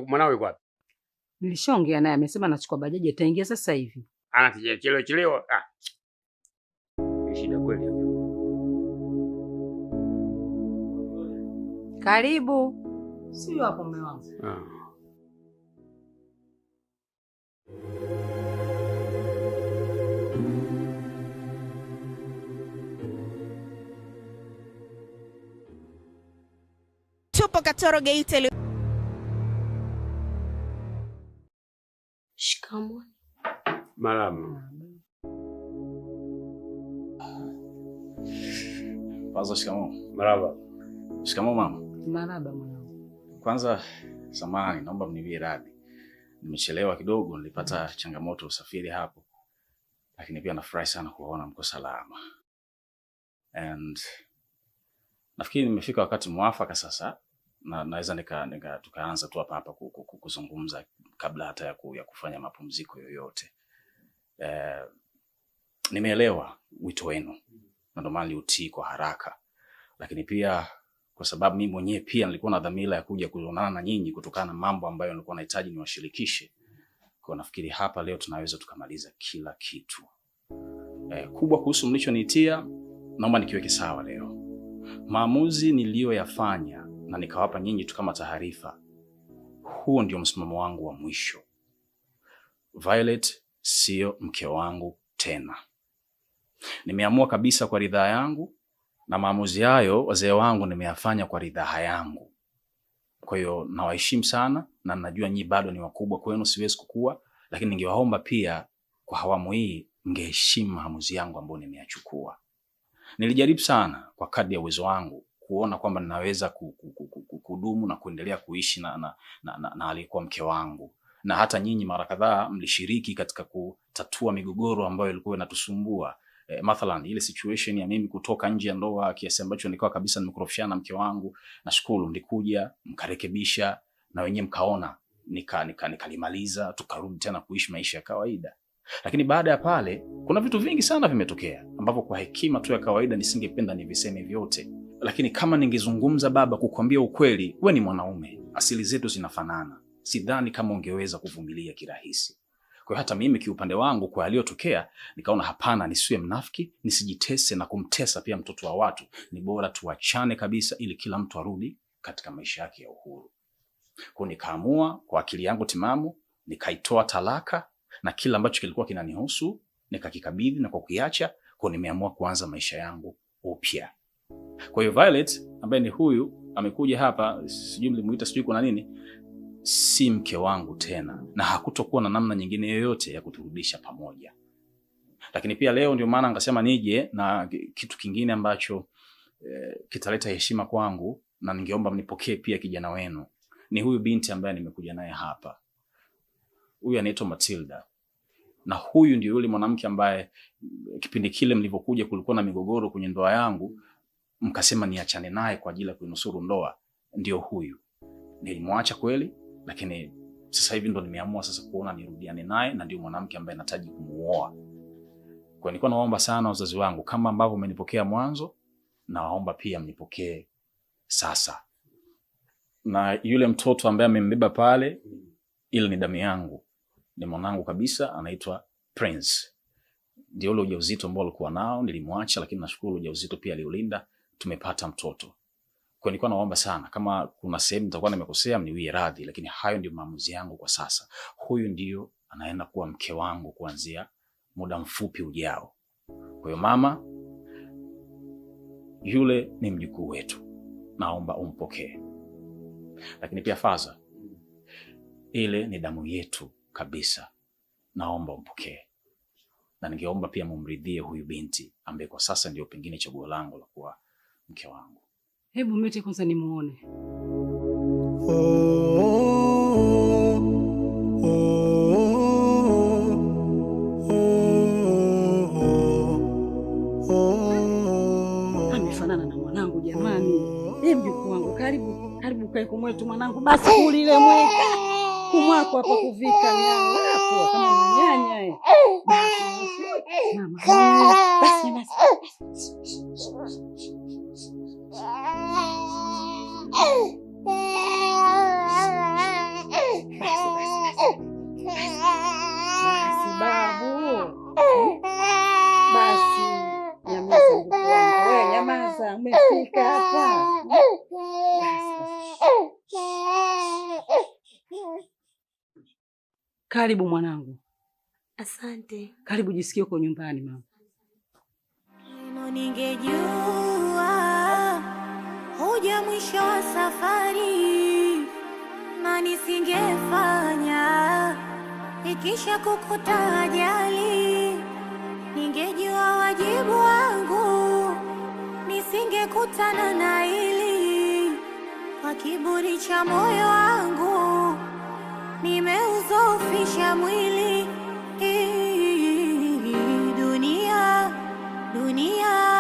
mwanao yuko wapi? Nilishaongea naye, amesema anachukua bajaji ataingia sasa hivi. Chelewa. Shida kweli. Karibu. Sio hapo mume wangu. Tupo Katoro Geita. Shikamoo. Marahaba. Faza, shikamoo. Marahaba. Shikamoo mama. Marahaba mwanangu. Kwanza samahani, naomba mniwie radhi. Nimechelewa kidogo, nilipata changamoto usafiri hapo. Lakini pia nafurahi sana kuwaona mko salama. And nafikiri nimefika wakati mwafaka sasa, na naweza tukaanza tu hapa kuzungumza kabla hata ya kufanya mapumziko yoyote. Nimeelewa wito wenu na ndio maana niliutii kwa haraka. Lakini pia kwa sababu mimi mwenyewe pia nilikuwa na dhamira ya kuja kuonana na nyinyi kutokana na mambo ambayo nilikuwa nahitaji niwashirikishe. Kwa nafikiri hapa leo tunaweza tukamaliza kila kitu. Kubwa kuhusu mlichoniitia, naomba nikiweke sawa leo. Maamuzi niliyoyafanya na nikawapa nyinyi tu kama taarifa, huo ndio msimamo wangu wa mwisho. Violet sio mke wangu tena. Nimeamua kabisa kwa ridhaa yangu, na maamuzi hayo wazee wangu nimeyafanya kwa ridhaa yangu. Kwa hiyo nawaheshimu sana, na najua nyinyi bado ni wakubwa kwenu, siwezi kukua, lakini ningewaomba pia kwa awamu hii mngeheshimu maamuzi yangu ambayo nimeyachukua. Nilijaribu sana kwa kadri ya uwezo wangu kuona kwamba ninaweza kudumu na kuendelea kuishi na alikuwa mke wangu. Na hata nyinyi mara kadhaa mlishiriki katika kutatua migogoro ambayo ilikuwa inatusumbua. Mathalan ile situation ya mimi kutoka nje ya ndoa kiasi ambacho nilikuwa kabisa nimekorofishana na mke wangu, nashukuru mlikuja mkarekebisha na wenyewe mkaona nikalimaliza, tukarudi tena kuishi maisha ya kawaida. Lakini baada ya pale kuna vitu vingi sana vimetokea ambavyo kwa hekima tu ya kawaida nisingependa niviseme vyote. Lakini kama ningezungumza baba, kukwambia ukweli, wewe ni mwanaume, asili zetu zinafanana, sidhani kama ungeweza kuvumilia kirahisi. Kwa hata mimi kiupande wangu kwa aliyotokea nikaona hapana, nisiwe mnafiki, nisijitese na kumtesa pia mtoto wa watu. Ni bora tuachane kabisa ili kila mtu arudi katika maisha yake ya uhuru. Kwa nikaamua kwa akili yangu timamu, nikaitoa talaka na kila ambacho kilikuwa kinanihusu nikakikabidhi na kwa kuiacha. Kwa nimeamua kuanza maisha yangu upya. Kwa hiyo Violet ambaye ni huyu amekuja hapa, sijui mlimuita sijui kuna nini, si mke wangu tena, na hakutokuwa na namna nyingine yoyote ya kuturudisha pamoja. Lakini pia leo ndio maana ngasema nije na kitu kingine ambacho kitaleta heshima kwangu, na ningeomba mnipokee pia kijana wenu. Ni huyu binti ambaye nimekuja naye hapa. Huyu anaitwa Matilda. Na huyu ndio yule mwanamke ambaye kipindi kile mlivyokuja kulikuwa na migogoro kwenye ndoa yangu, mkasema niachane naye kwa ajili ya kuinusuru ndoa. Ndio huyu. Nilimwacha kweli, lakini sasa hivi ndo nimeamua sasa kuona nirudiane naye, na ndio mwanamke ambaye nataji kumuoa. Kwa nilikuwa naomba sana wazazi wangu, kama ambavyo mmenipokea mwanzo, na waomba pia mnipokee sasa. Na yule mtoto ambaye amembeba pale, ile ni damu yangu. Ni mwanangu kabisa, anaitwa Prince. Ndio ule ujauzito ambao alikuwa nao nilimwacha, lakini nashukuru ujauzito pia aliulinda, tumepata mtoto. Kwa nilikuwa naomba sana, kama kuna sehemu nitakuwa nimekosea mniwie radhi, lakini hayo ndio maamuzi yangu kwa sasa. Huyu ndio anaenda kuwa mke wangu kuanzia muda mfupi ujao. Kwa hiyo mama, yule ni mjukuu wetu, naomba umpokee. Lakini pia Faza, ile ni damu yetu kabisa, naomba umpokee. Na ningeomba pia mumridhie huyu binti ambaye kwa sasa ndio pengine chaguo langu la kuwa mke wangu. Hebu mlete kwanza nimuone. Amefanana na mwanangu jamani. Mjukuu wangu, karibu kae kumwetu mwanangu. Basi kulile mweka. Kumwako hapa kuvika nyanya hapo kama nyanya Mama. Basi. Karibu mwanangu. Asante. Karibu, jisikie uko nyumbani mama. Ningejua huja mwisho wa safari, na nisingefanya ikisha kukuta ajali. Ningejua wajibu wangu, nisingekutana na hili. Kwa kiburi cha moyo wangu, nimeudhoofisha mwili. Dunia